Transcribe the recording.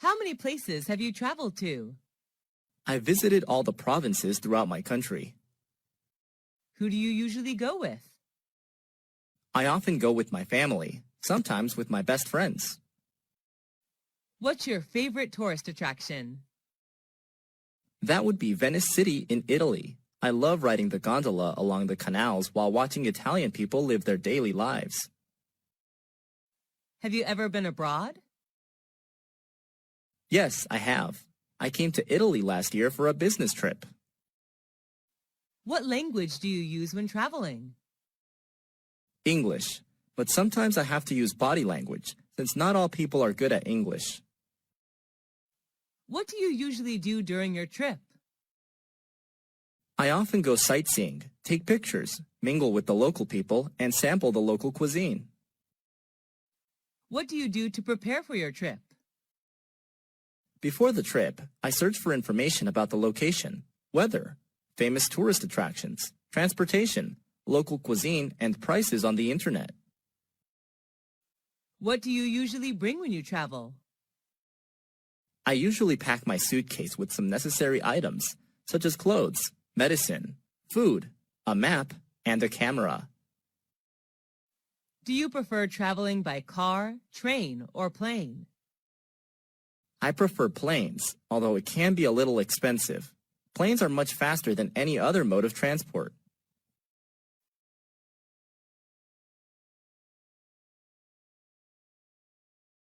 How many places have you traveled to? I visited all the provinces throughout my country. Who do you usually go with? I often go with my family, sometimes with my best friends. What's your favorite tourist attraction? That would be Venice City in Italy. I love riding the gondola along the canals while watching Italian people live their daily lives. Have you ever been abroad? Yes, I have. I came to Italy last year for a business trip. What language do you use when traveling? English, but sometimes I have to use body language, since not all people are good at English. What do you usually do during your trip? I often go sightseeing, take pictures, mingle with the local people, and sample the local cuisine. What do you do to prepare for your trip? Before the trip, I search for information about the location, weather, famous tourist attractions, transportation, local cuisine, and prices on the internet. What do you usually bring when you travel? I usually pack my suitcase with some necessary items, such as clothes, medicine, food, a map, and a camera. Do you prefer traveling by car, train, or plane? I prefer planes, although it can be a little expensive. Planes are much faster than any other mode of transport.